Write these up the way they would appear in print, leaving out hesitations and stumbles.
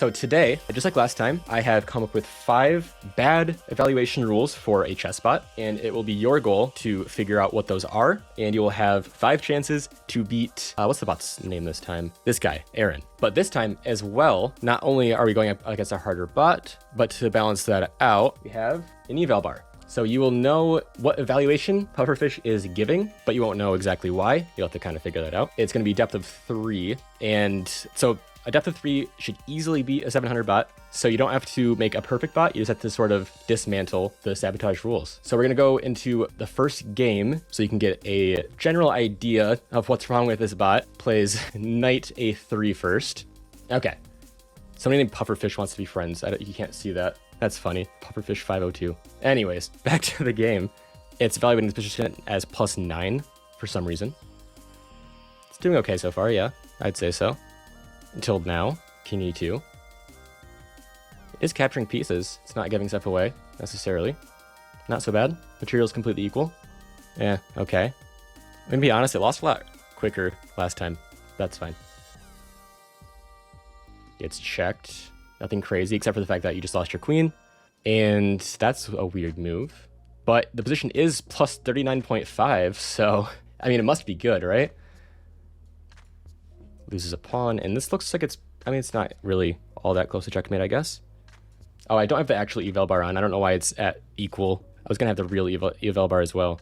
So today, just like last time, I have come up with 5 bad evaluation rules for a chess bot, and it will be your goal to figure out what those are, and you will have 5 chances to beat, what's the bot's name this time? This guy, Aaron. But this time as well, not only are we going up against a harder bot, but to balance that out, we have an eval bar. So you will know what evaluation Pufferfish is giving, but you won't know exactly why. You'll have to kind of figure that out. It's going to be depth of 3, and so a depth of 3 should easily beat a 700 bot, so you don't have to make a perfect bot, you just have to sort of dismantle the sabotage rules. So we're gonna go into the first game so you can get a general idea of what's wrong with this bot. Plays knight a3 first. Okay, somebody named Pufferfish wants to be friends. You can't see that. That's funny. Pufferfish 502. Anyways, back to the game. It's evaluating this position as +9 for some reason. It's doing okay so far, yeah, I'd say so. Until now, king e2. It is capturing pieces. It's not giving stuff away, necessarily. Not so bad. Material's completely equal. Yeah, okay. I'm gonna be honest, it lost a lot quicker last time. That's fine. It's checked. Nothing crazy, except for the fact that you just lost your queen. And that's a weird move. But the position is plus 39.5, so, I mean, it must be good, right? Loses a pawn, and this looks like it's, I mean, it's not really all that close to checkmate, I guess. Oh, I don't have the actual eval bar on. I don't know why it's at equal. I was gonna have the real eval bar as well.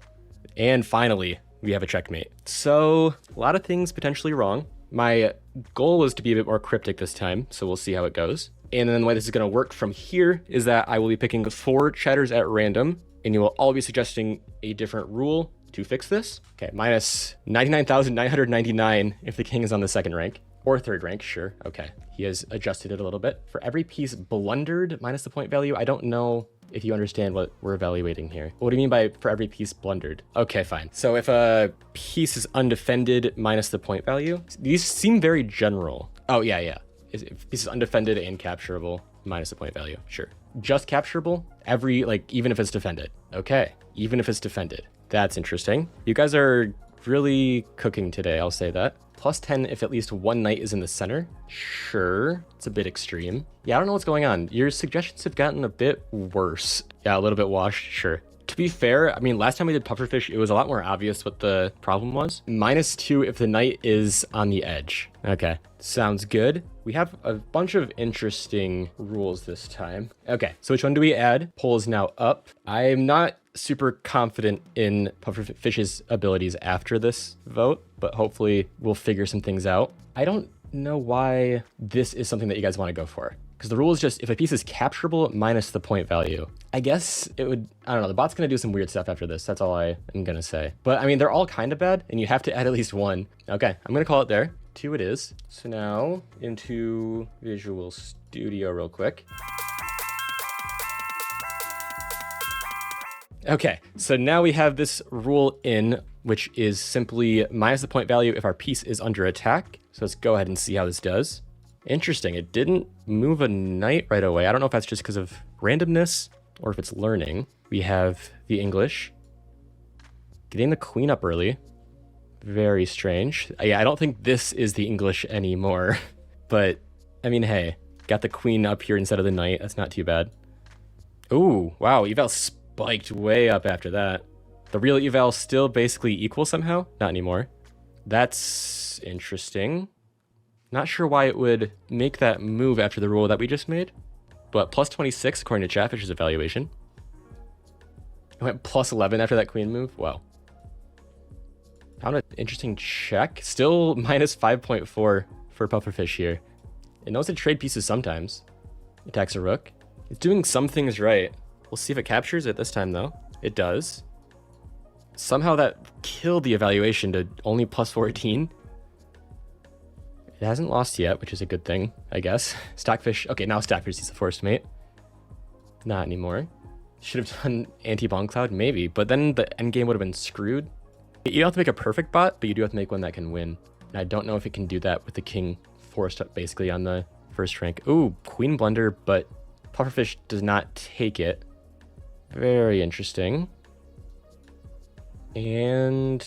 And finally, we have a checkmate. So, a lot of things potentially wrong. My goal was to be a bit more cryptic this time, so we'll see how it goes. And then the way this is gonna work from here is that I will be picking 4 chatters at random, and you will all be suggesting a different rule to fix this. Okay, minus 99,999 if the king is on the 2nd rank, or 3rd rank, sure, okay. He has adjusted it a little bit. For every piece blundered minus the point value, I don't know if you understand what we're evaluating here. What do you mean by for every piece blundered? Okay, fine. So if a piece is undefended minus the point value, these seem very general. Oh, yeah. If piece is undefended and capturable minus the point value, sure. Just capturable, even if it's defended. Okay, even if it's defended. That's interesting. You guys are really cooking today, I'll say that. Plus 10 if at least one knight is in the center. Sure, it's a bit extreme. Yeah, I don't know what's going on. Your suggestions have gotten a bit worse. Yeah, a little bit washed, sure. To be fair, I mean, last time we did Pufferfish, it was a lot more obvious what the problem was. Minus 2 if the knight is on the edge. Okay, sounds good. We have a bunch of interesting rules this time. Okay, so which one do we add? Poll is now up. I'm not super confident in Pufferfish's abilities after this vote, but hopefully we'll figure some things out. I don't know why this is something that you guys want to go for, because the rule is just if a piece is capturable minus the point value. I guess it would, I don't know, the bot's gonna do some weird stuff after this. That's all I am gonna say. But I mean, they're all kind of bad, and you have to add at least one. Okay, I'm gonna call it there. 2 it is. So now into Visual Studio real quick. Okay, so now we have this rule in, which is simply minus the point value if our piece is under attack. So let's go ahead and see how this does. Interesting, it didn't move a knight right away. I don't know if that's just because of randomness or if it's learning. We have the English. Getting the queen up early. Very strange. Yeah, I don't think this is the English anymore. But, I mean, hey, got the queen up here instead of the knight. That's not too bad. Ooh, wow, eval spiked way up after that. The real eval still basically equal somehow? Not anymore. That's interesting. Not sure why it would make that move after the rule that we just made, but plus 26 according to Chatfish's evaluation. It went plus 11 after that queen move. Wow. Found an interesting check. Still minus 5.4 for Pufferfish here. It knows to trade pieces sometimes. Attacks a rook. It's doing some things right. We'll see if it captures it this time, though. It does. Somehow that killed the evaluation to only plus 14. It hasn't lost yet, which is a good thing, I guess. Stockfish. Okay, now Stockfish sees the forced mate. Not anymore. Should have done anti-bomb cloud, maybe, but then the endgame would have been screwed. You don't have to make a perfect bot, but you do have to make one that can win. And I don't know if it can do that with the king forced up basically on the 1st rank. Ooh, queen blunder, but Pufferfish does not take it. Very interesting. And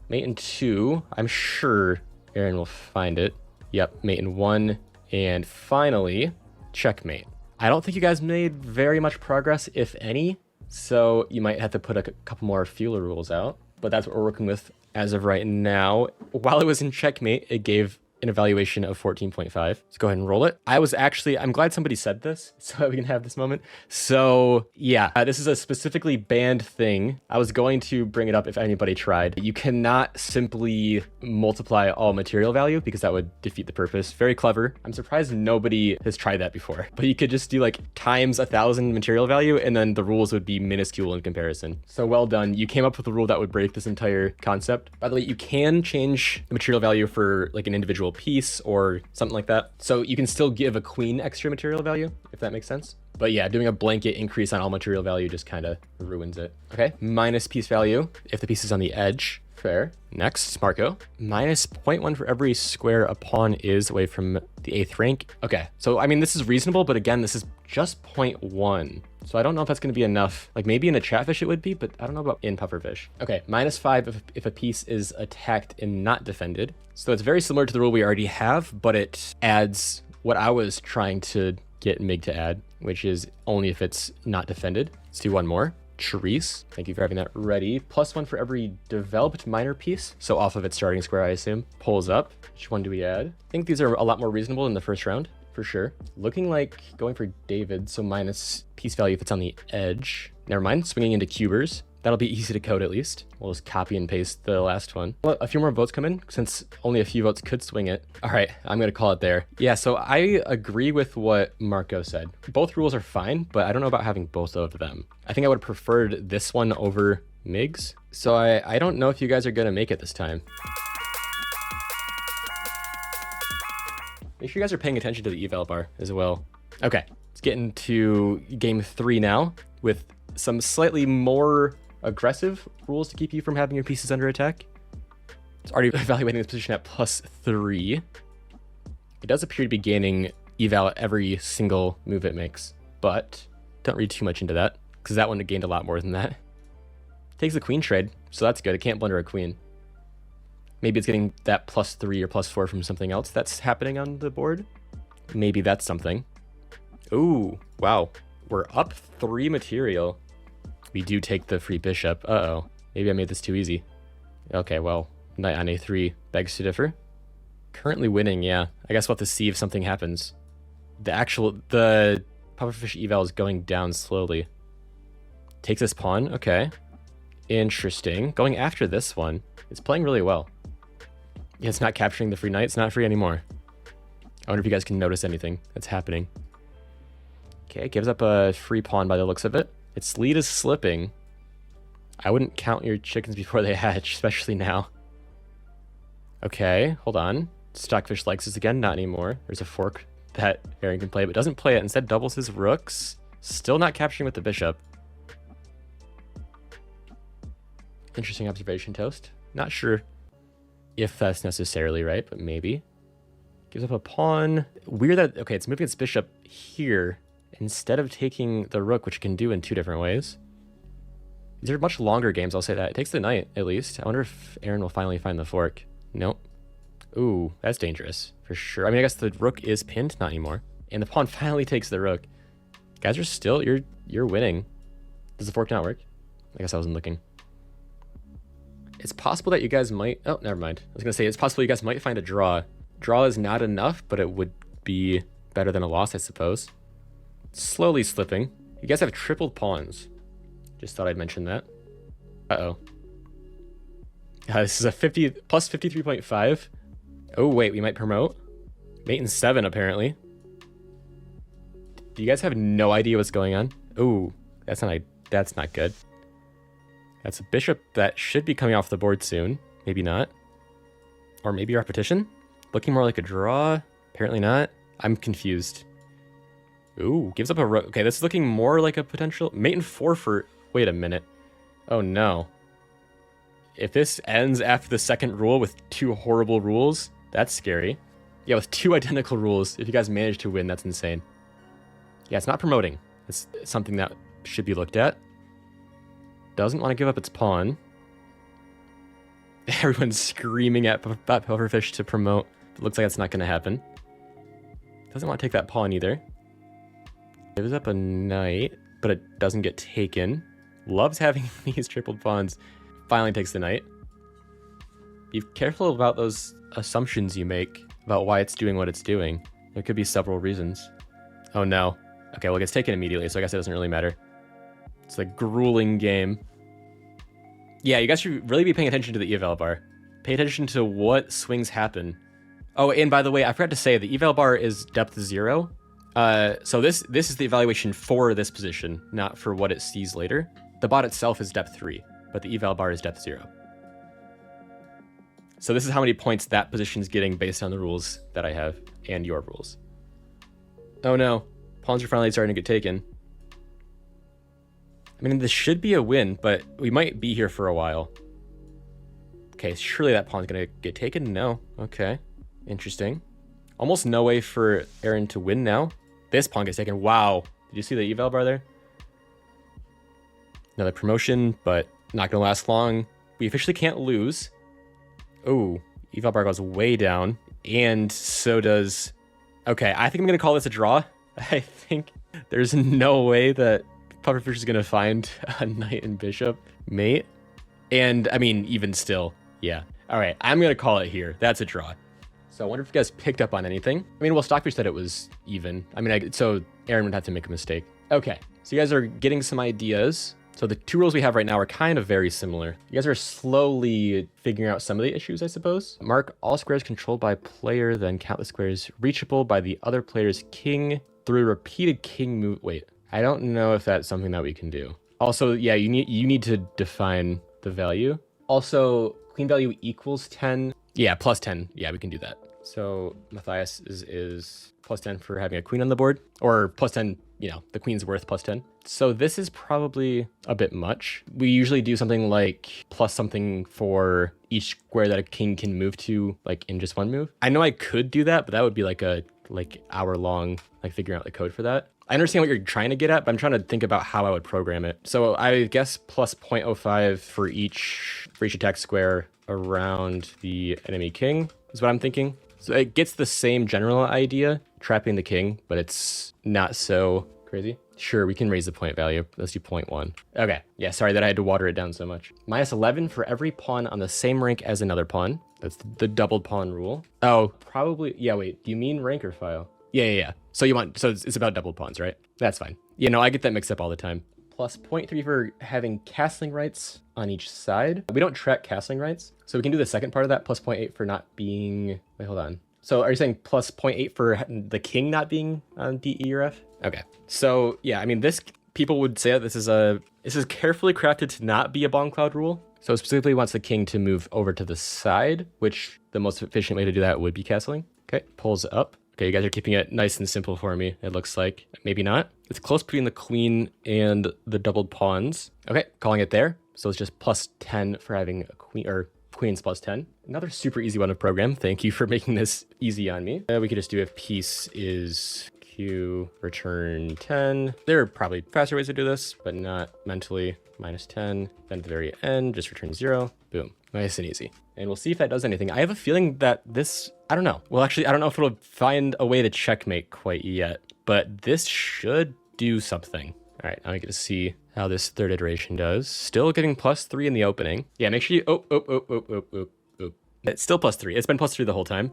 mate in 2. I'm sure Aaron will find it. Yep, mate in 1. And finally, checkmate. I don't think you guys made very much progress, if any, so you might have to put a couple more fewer rules out, but that's what we're working with as of right now. While it was in checkmate, it gave an evaluation of 14.5. Let's go ahead and roll it. I'm glad somebody said this so that we can have this moment. So yeah, this is a specifically banned thing. I was going to bring it up if anybody tried. You cannot simply multiply all material value because that would defeat the purpose. Very clever. I'm surprised nobody has tried that before, but you could just do like times 1,000 material value and then the rules would be minuscule in comparison. So well done. You came up with a rule that would break this entire concept. By the way, you can change the material value for like an individual piece or something like that. So you can still give a queen extra material value, if that makes sense. But yeah, doing a blanket increase on all material value just kind of ruins it. Okay, minus piece value if the piece is on the edge. Fair. Next, Marco. Minus 0.1 for every square a pawn is away from the 8th rank. Okay, so I mean, this is reasonable, but again, this is just 0.1. So I don't know if that's going to be enough. Like maybe in a chatfish it would be, but I don't know about in pufferfish. Okay, minus 5 if a piece is attacked and not defended. So it's very similar to the rule we already have, but it adds what I was trying to get Mig to add, which is only if it's not defended. Let's do one more. Charisse, thank you for having that ready. +1 for every developed minor piece. So off of its starting square, I assume. Pulls up. Which one do we add? I think these are a lot more reasonable than the first round, for sure. Looking like going for David, so minus piece value if it's on the edge. Never mind, swinging into cubers. That'll be easy to code at least. We'll just copy and paste the last one. Well, a few more votes come in since only a few votes could swing it. All right, I'm gonna call it there. Yeah, so I agree with what Marco said. Both rules are fine, but I don't know about having both of them. I think I would have preferred this one over Mig's. So I don't know if you guys are gonna make it this time. Make sure you guys are paying attention to the eval bar as well. Okay, let's get into game 3 now with some slightly more aggressive rules to keep you from having your pieces under attack. It's already evaluating this position at +3. It does appear to be gaining eval at every single move it makes, but don't read too much into that because that one gained a lot more than that. Takes the queen trade, so that's good. It can't blunder a queen. Maybe it's getting that +3 or +4 from something else that's happening on the board. Maybe that's something. Ooh, wow. We're up 3 material. We do take the free bishop. Uh-oh. Maybe I made this too easy. Okay, well, knight on a3 begs to differ. Currently winning, yeah. I guess we'll have to see if something happens. The pufferfish eval is going down slowly. Takes this pawn, okay. Interesting. Going after this one. It's playing really well. Yeah, it's not capturing the free knight. It's not free anymore. I wonder if you guys can notice anything that's happening. Okay, it gives up a free pawn by the looks of it. Its lead is slipping. I wouldn't count your chickens before they hatch, especially now. Okay, hold on. Stockfish likes this again, not anymore. There's a fork that Aaron can play, but doesn't play it. Instead doubles his rooks. Still not capturing with the bishop. Interesting observation, Toast. Not sure if that's necessarily right, but maybe. Gives up a pawn. Weird that, okay, it's moving its bishop here instead of taking the rook, which it can do in 2 different ways. These are much longer games, I'll say that. It takes the knight, at least. I wonder if Aaron will finally find the fork. Nope. Ooh, that's dangerous, for sure. I mean, I guess the rook is pinned, not anymore. And the pawn finally takes the rook. Guys are still, you're winning. Does the fork not work? I guess I wasn't looking. It's possible that you guys might, oh, never mind. I was gonna say, it's possible you guys might find a draw. Draw is not enough, but it would be better than a loss, I suppose. Slowly slipping. You guys have tripled pawns. Just thought I'd mention that. Uh-oh. This is a plus 53.5. Oh, wait, we might promote. Mate in 7, apparently. Do you guys have no idea what's going on? Ooh, that's not good. That's a bishop that should be coming off the board soon. Maybe not. Or maybe repetition? Looking more like a draw. Apparently not. I'm confused. Ooh, gives up a rook. Okay, this is looking more like a potential mate in 4 for... Wait a minute. Oh no. If this ends after the second rule with 2 horrible rules, that's scary. Yeah, with 2 identical rules, if you guys manage to win, that's insane. Yeah, it's not promoting. It's something that should be looked at. Doesn't want to give up its pawn. Everyone's screaming at Pufferfish to promote. It looks like that's not going to happen. Doesn't want to take that pawn either. Gives up a knight, but it doesn't get taken. Loves having these tripled pawns. Finally takes the knight. Be careful about those assumptions you make about why it's doing what it's doing. There could be several reasons. Oh no. Okay, well it gets taken immediately, so I guess it doesn't really matter. It's a grueling game. Yeah, you guys should really be paying attention to the eval bar. Pay attention to what swings happen. Oh, and by the way, I forgot to say the eval bar is depth 0. So this is the evaluation for this position, not for what it sees later. The bot itself is depth 3, but the eval bar is depth 0. So this is how many points that position's getting based on the rules that I have and your rules. Oh no, pawns are finally starting to get taken. I mean, this should be a win, but we might be here for a while. Okay, surely that pawn's gonna get taken? No. Okay, interesting. Almost no way for Aaron to win now. This pawn gets taken. Wow. Did you see the eval bar there? Another promotion, but not gonna last long. We officially can't lose. Oh, eval bar goes way down, and so does... Okay, I think I'm gonna call this a draw. I think there's no way that Pufferfish is gonna find a knight and bishop mate. And I mean, even still, yeah. All right, I'm gonna call it here. That's a draw. So I wonder if you guys picked up on anything. I mean, well, Stockfish said it was even. I mean, so Aaron would have to make a mistake. Okay, so you guys are getting some ideas. So the two rules we have right now are kind of very similar. You guys are slowly figuring out some of the issues, I suppose. Mark all squares controlled by player, then count the squares reachable by the other player's king through repeated king move. Wait, I don't know if that's something that we can do. Also, yeah, you need to define the value. Also, queen value equals 10. Yeah, plus 10. Yeah, we can do that. So Matthias is plus 10 for having a queen on the board, or plus 10, you know, the queen's worth plus 10. So this is probably a bit much. We usually do something like plus something for each square that a king can move to, like in just one move. I know I could do that, but that would be like a hour long, like figuring out the code for that. I understand what you're trying to get at, but I'm trying to think about how I would program it. So I guess plus 0.05 for each attack square around the enemy king is what I'm thinking. So it gets the same general idea, trapping the king, but it's not so crazy. Sure, we can raise the point value. Let's do 0.1. Okay, yeah, sorry that I had to water it down so much. Minus 11 for every pawn on the same rank as another pawn. That's the doubled pawn rule. Oh, probably, yeah, wait, do you mean rank or file? Yeah. So it's about double pawns, right? That's fine. You know, I get that mixed up all the time. Plus 0.3 for having castling rights on each side. We don't track castling rights, so we can do the second part of that. Plus 0.8 for not being... Wait, hold on. So are you saying plus 0.8 for the king not being on D, E, or F? Okay. So yeah, I mean, people would say that this is carefully crafted to not be a bomb cloud rule. So it specifically wants the king to move over to the side, which the most efficient way to do that would be castling. Okay, pulls up. Okay, you guys are keeping it nice and simple for me, it looks like. Maybe not. It's close between the queen and the doubled pawns. Okay, calling it there. So it's just plus 10 for having a queen, or queens plus 10. Another super easy one to program. Thank you for making this easy on me. We could just do if piece is Q, return 10. There are probably faster ways to do this, but not mentally. Minus 10. Then at the very end, just return 0. Boom. Nice and easy. And we'll see if that does anything. I have a feeling that this, I don't know. Well, actually, I don't know if it'll find a way to checkmate quite yet, but this should do something. All right, now we get to see how this third iteration does. Still getting plus 3 in the opening. Yeah, make sure you, It's still plus 3. It's been plus 3 the whole time.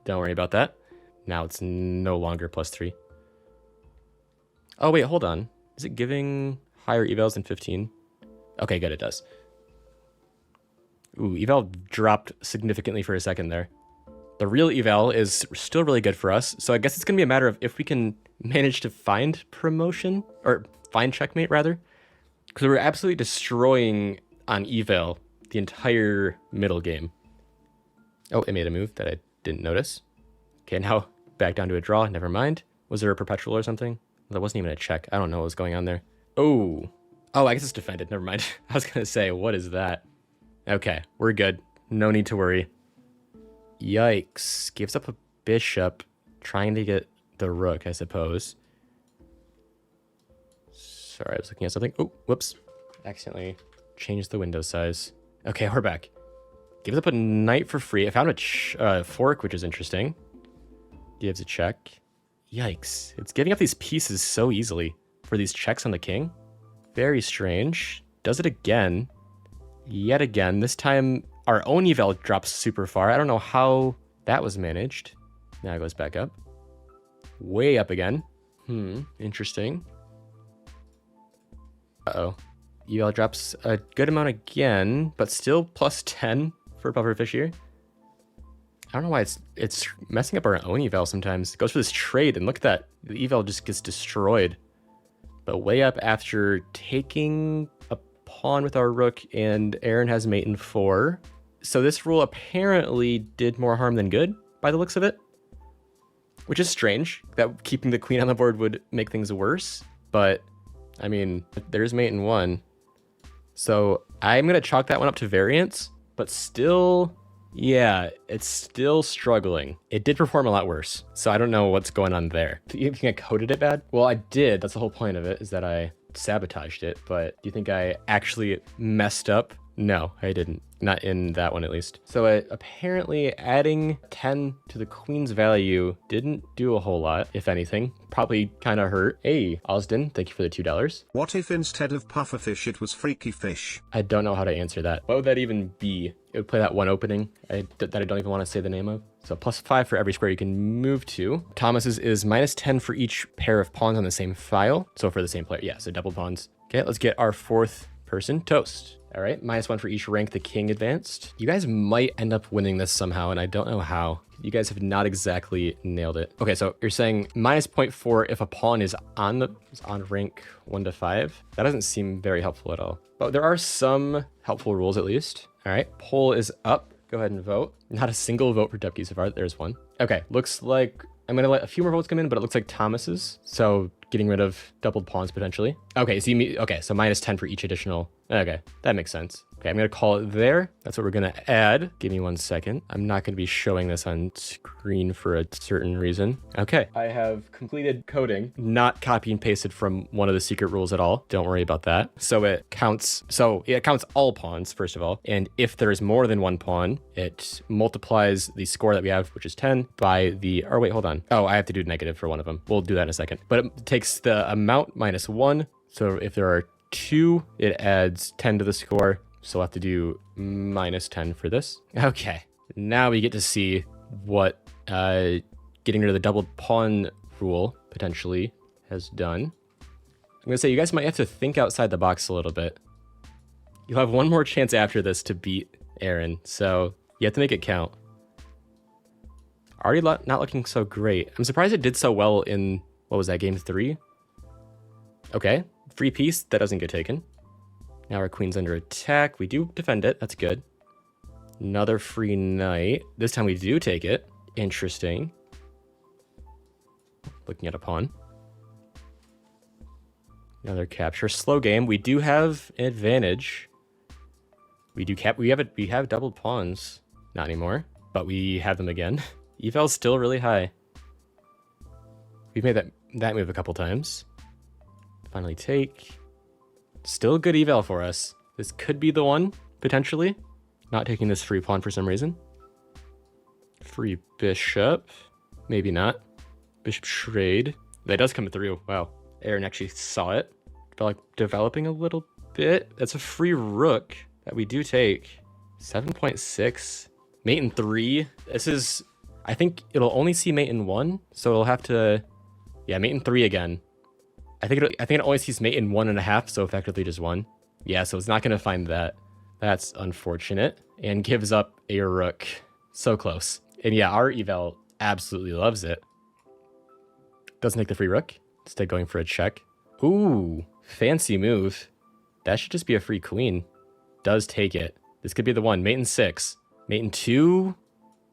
Don't worry about that. Now it's no longer plus 3. Oh, wait, hold on. Is it giving higher evals than 15? Okay, good, it does. Ooh, eval dropped significantly for a second there. The real eval is still really good for us, so I guess it's going to be a matter of if we can manage to find promotion, or find checkmate, rather. Because we're absolutely destroying on eval the entire middle game. Oh, it made a move that I didn't notice. Okay, now back down to a draw, never mind. Was there a perpetual or something? That wasn't even a check. I don't know what was going on there. Oh, I guess it's defended, never mind. I was going to say, what is that? Okay, we're good. No need to worry. Yikes. Gives up a bishop, trying to get the rook, I suppose. Sorry, I was looking at something. Oh, whoops. Accidentally changed the window size. Okay, we're back. Gives up a knight for free. I found a fork, which is interesting. Gives a check. Yikes. It's giving up these pieces so easily for these checks on the king. Very strange. Does it again. Yet again. This time, our own eval drops super far. I don't know how that was managed. Now it goes back up. Way up again. Interesting. Uh-oh. Eval drops a good amount again, but still plus 10 for Pufferfish here. I don't know why it's messing up our own eval sometimes. It goes for this trade, and look at that. The eval just gets destroyed. But way up after taking a pawn with our rook, and Aaron has mate in 4. So this rule apparently did more harm than good, by the looks of it. Which is strange, that keeping the queen on the board would make things worse. But, I mean, there's mate in 1. So I'm going to chalk that one up to variance, but still, yeah, it's still struggling. It did perform a lot worse, so I don't know what's going on there. Do you think I coded it bad? Well, I did. That's the whole point of it, is that I sabotaged it, but do you think I actually messed up? No, I didn't. Not in that one, at least. So apparently adding 10 to the queen's value didn't do a whole lot, if anything. Probably kind of hurt. Hey, Osden, thank you for the $2. What if instead of pufferfish it was freaky fish? I don't know how to answer that. What would that even be? It would play that one opening that I don't even want to say the name of. So +5 for every square you can move to. Thomas's is -10 for each pair of pawns on the same file. So for the same player, yeah, so double pawns. Okay, let's get our 4th person, Toast. All right, -1 for each rank the king advanced. You guys might end up winning this somehow, and I don't know how. You guys have not exactly nailed it. Okay, so you're saying -0.4 if a pawn is on rank 1 to 5. That doesn't seem very helpful at all. But there are some helpful rules at least. All right, poll is up. Go ahead and vote. Not a single vote for Dupke so far. There's one. Okay, looks like I'm gonna let a few more votes come in, but it looks like Thomas's. So getting rid of doubled pawns potentially. Okay, so so -10 for each additional. Okay, that makes sense. Okay, I'm gonna call it there. That's what we're gonna add. Give me 1 second. I'm not gonna be showing this on screen for a certain reason. Okay, I have completed coding, not copy and pasted from one of the secret rules at all. Don't worry about that. So it counts all pawns, first of all. And if there is more than 1 pawn, it multiplies the score that we have, which is 10, by the, or wait, hold on. Oh, I have to do negative for one of them. We'll do that in a second. But it takes the amount -1. So if there are 2, it adds 10 to the score. So we'll have to do -10 for this. Okay, now we get to see what getting rid of the doubled pawn rule potentially has done. I'm gonna say you guys might have to think outside the box a little bit. You'll have one more chance after this to beat Aaron, so you have to make it count. Already not looking so great. I'm surprised it did so well in, what was that, game 3? Okay, free piece, that doesn't get taken. Now our queen's under attack. We do defend it. That's good. Another free knight. This time we do take it. Interesting. Looking at a pawn. Another capture. Slow game. We do have an advantage. We do we have doubled pawns. Not anymore, but we have them again. Eval's still really high. We've made that move a couple times. Finally take. Still a good eval for us. This could be the one, potentially. Not taking this free pawn for some reason. Free bishop. Maybe not. Bishop trade. That does come through. Wow. Aaron actually saw it. Developing a little bit. That's a free rook that we do take. 7.6. Mate in 3. This is, I think it'll only see mate in 1. So it'll have to, yeah, mate in 3 again. I think it only sees mate in 1.5, so effectively just 1. Yeah, so it's not going to find that. That's unfortunate. And gives up a rook. So close. And yeah, our eval absolutely loves it. Doesn't take the free rook. Instead going for a check. Ooh, fancy move. That should just be a free queen. Does take it. This could be the one. Mate in 6. Mate in 2.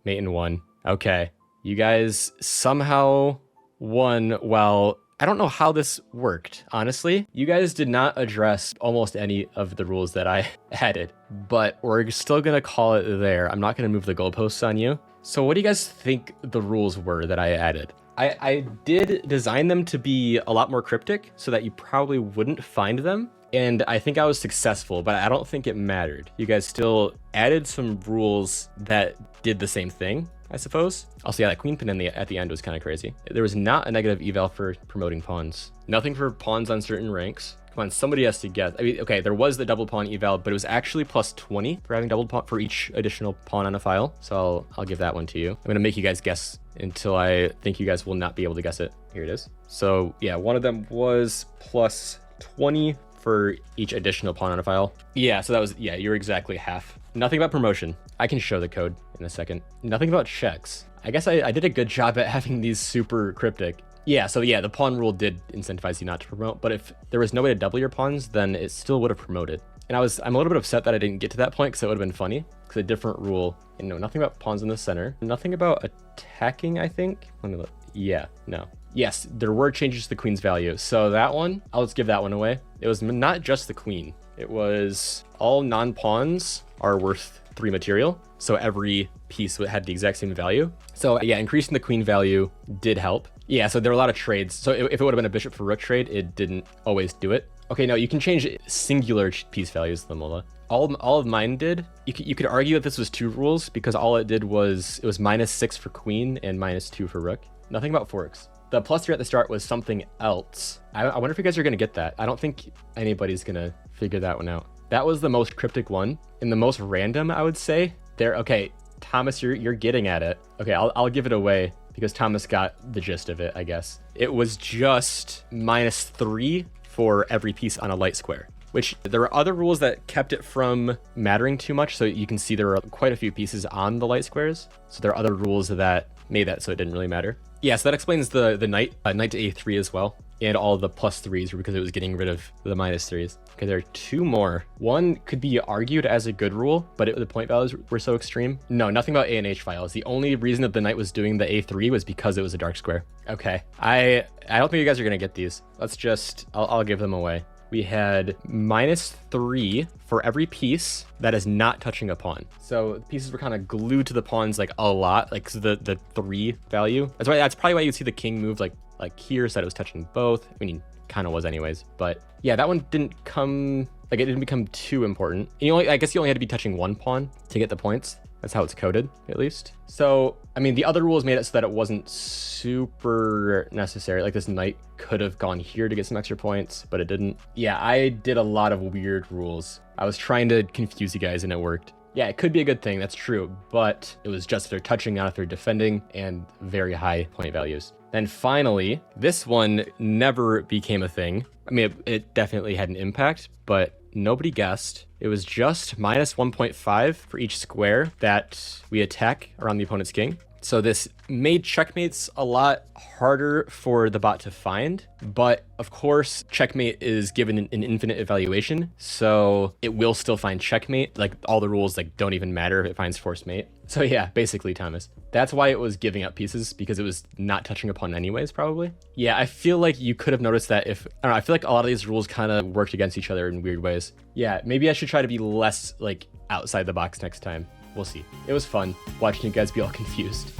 Mate in 1. Okay. You guys somehow won while... I don't know how this worked, honestly. You guys did not address almost any of the rules that I added, but we're still gonna call it there. I'm not gonna move the goalposts on you. So what do you guys think the rules were that I added? I did design them to be a lot more cryptic so that you probably wouldn't find them. And I think I was successful, but I don't think it mattered. You guys still added some rules that did the same thing. I suppose. Also, yeah, that queen pin at the end was kind of crazy. There was not a negative eval for promoting pawns. Nothing for pawns on certain ranks. Come on, somebody has to guess. I mean, okay, there was the double pawn eval, but it was actually plus 20 for having double pawn for each additional pawn on a file. So I'll give that one to you. I'm gonna make you guys guess until I think you guys will not be able to guess it. Here it is. So yeah, one of them was plus 20 for each additional pawn on a file. Yeah, so that was, yeah, you're exactly half. Nothing about promotion. I can show the code in a second. Nothing about checks. I guess I did a good job at having these super cryptic. Yeah, so yeah, the pawn rule did incentivize you not to promote, but if there was no way to double your pawns, then it still would have promoted. And I'm a little bit upset that I didn't get to that point because it would have been funny. Because a different rule, and no, nothing about pawns in the center. Nothing about attacking, I think. Let me look. Yeah, no. Yes, there were changes to the queen's value. So that one, I'll just give that one away. It was not just the queen. It was all non-pawns are worth 3 material. So every piece had the exact same value. So yeah, increasing the queen value did help. Yeah, so there were a lot of trades. So if it would have been a bishop for rook trade, it didn't always do it. Okay, no, you can change singular piece values to the mullah. All of mine did. You could argue that this was 2 rules because all it did was it was -6 for queen and -2 for rook. Nothing about forks. The +3 at the start was something else. I wonder if you guys are gonna get that. I don't think anybody's gonna figure that one out. That was the most cryptic one and the most random, I would say. There, okay, Thomas, you're getting at it. Okay, I'll give it away because Thomas got the gist of it, I guess. It was just -3 for every piece on a light square, which there were other rules that kept it from mattering too much. So you can see there were quite a few pieces on the light squares. So there are other rules that made that so it didn't really matter. Yeah, so that explains the knight to a3 as well. And all the +3s were because it was getting rid of the -3s. Okay, there are 2 more. One could be argued as a good rule, but the point values were so extreme. No, nothing about A and H files. The only reason that the knight was doing the A3 was because it was a dark square. Okay, I don't think you guys are gonna get these. Let's just, I'll give them away. We had -3 for every piece that is not touching a pawn. So the pieces were kind of glued to the pawns like a lot, like the 3 value. That's probably why you see the king move like here, so that it was touching both. I mean, kind of was anyways, but yeah, that one didn't come, like it didn't become too important. I guess you only had to be touching 1 pawn to get the points. That's how it's coded, at least. So, I mean, the other rules made it so that it wasn't super necessary. Like this knight could have gone here to get some extra points, but it didn't. Yeah, I did a lot of weird rules. I was trying to confuse you guys and it worked. Yeah, it could be a good thing, that's true, but it was just if they're touching, not if they're defending, and very high point values. Then finally, this one never became a thing. I mean, it definitely had an impact, but nobody guessed. It was just -1.5 for each square that we attack around the opponent's king. So this made checkmates a lot harder for the bot to find, but of course, checkmate is given an infinite evaluation, so it will still find checkmate. Like all the rules like don't even matter if it finds forced mate. So yeah, basically, Thomas. That's why it was giving up pieces, because it was not touching upon anyways, probably. Yeah, I feel like you could have noticed that if, I don't know, I feel like a lot of these rules kind of worked against each other in weird ways. Yeah, maybe I should try to be less like outside the box next time. We'll see. It was fun watching you guys be all confused.